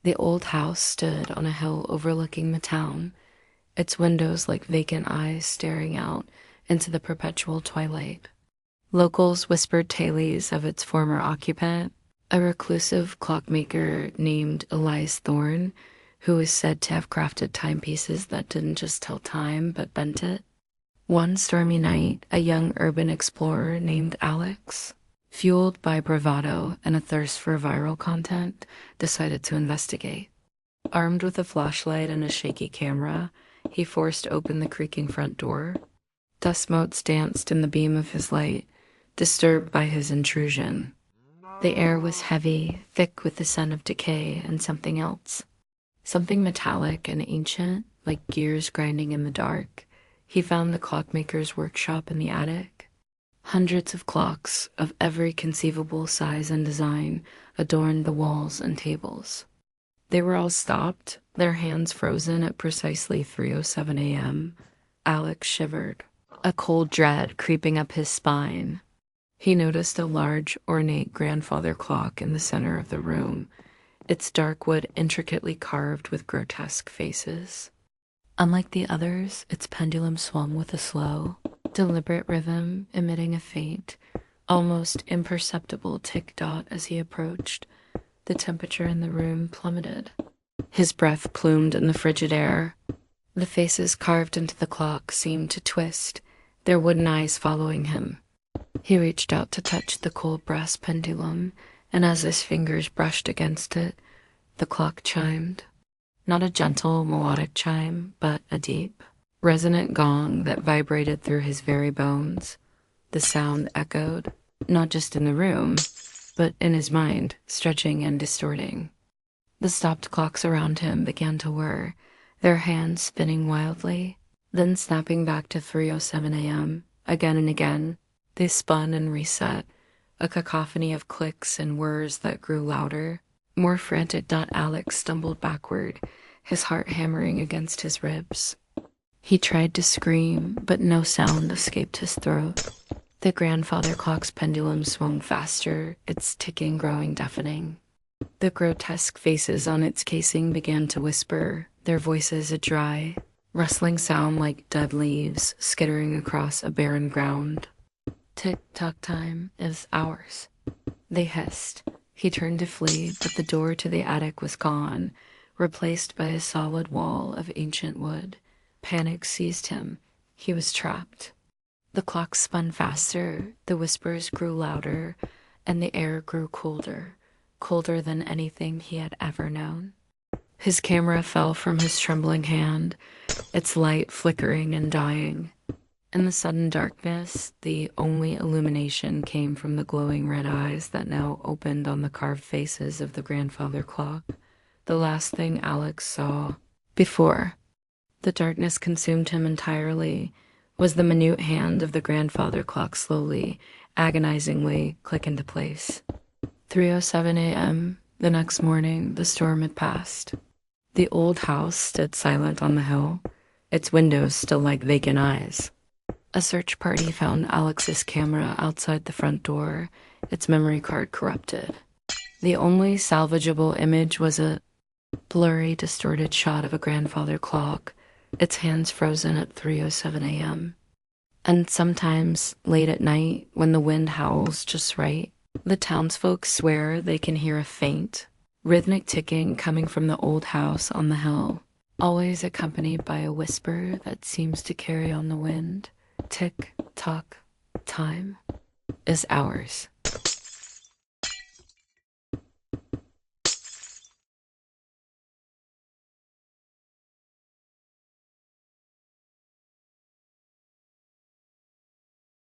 The old house stood on a hill overlooking the town, its windows like vacant eyes staring out into the perpetual twilight. Locals whispered tales of its former occupant, a reclusive clockmaker named Elias Thorne, who was said to have crafted timepieces that didn't just tell time but bent it. One stormy night, a young urban explorer named Alex, fueled by bravado and a thirst for viral content, decided to investigate. Armed with a flashlight and a shaky camera, he forced open the creaking front door. Dust motes danced in the beam of his light, disturbed by his intrusion. The air was heavy, thick with the scent of decay and something else. Something metallic and ancient, like gears grinding in the dark. He found the clockmaker's workshop in the attic. Hundreds of clocks of every conceivable size and design adorned the walls and tables. They were all stopped, their hands frozen at precisely 3:07 a.m. Alex shivered, a cold dread creeping up his spine. He noticed a large, ornate grandfather clock in the center of the room, its dark wood intricately carved with grotesque faces. Unlike the others, its pendulum swung with a slow, deliberate rhythm, emitting a faint, almost imperceptible tick-dot as he approached. The temperature in the room plummeted. His breath plumed in the frigid air. The faces carved into the clock seemed to twist, their wooden eyes following him. He reached out to touch the cold brass pendulum, and as his fingers brushed against it, the clock chimed. Not a gentle, melodic chime, but a deep, resonant gong that vibrated through his very bones. The sound echoed, not just in the room, but in his mind, stretching and distorting. The stopped clocks around him began to whir, their hands spinning wildly, then snapping back to 3:07 a.m. Again and again, they spun and reset, a cacophony of clicks and whirs that grew louder, more frantic. Alex stumbled backward, his heart hammering against his ribs. He tried to scream, but no sound escaped his throat. The grandfather clock's pendulum swung faster, its ticking growing deafening. The grotesque faces on its casing began to whisper, their voices a dry, rustling sound like dead leaves skittering across a barren ground. Tick-tock time is ours, they hissed. He turned to flee, but the door to the attic was gone, replaced by a solid wall of ancient wood. Panic seized him. He was trapped. The clock spun faster, the whispers grew louder, and the air grew colder, colder than anything he had ever known. His camera fell from his trembling hand, its light flickering and dying. In the sudden darkness, the only illumination came from the glowing red eyes that now opened on the carved faces of the grandfather clock, the last thing Alex saw. Before the darkness consumed him entirely was the minute hand of the grandfather clock slowly, agonizingly click into place. 3:07 a.m. The next morning, the storm had passed. The old house stood silent on the hill, its windows still like vacant eyes. A search party found Alex's camera outside the front door, its memory card corrupted. The only salvageable image was a blurry, distorted shot of a grandfather clock, its hands frozen at 3:07 a.m. And sometimes, late at night, when the wind howls just right, the townsfolk swear they can hear a faint, rhythmic ticking coming from the old house on the hill, always accompanied by a whisper that seems to carry on the wind. Tick-tock, time is ours.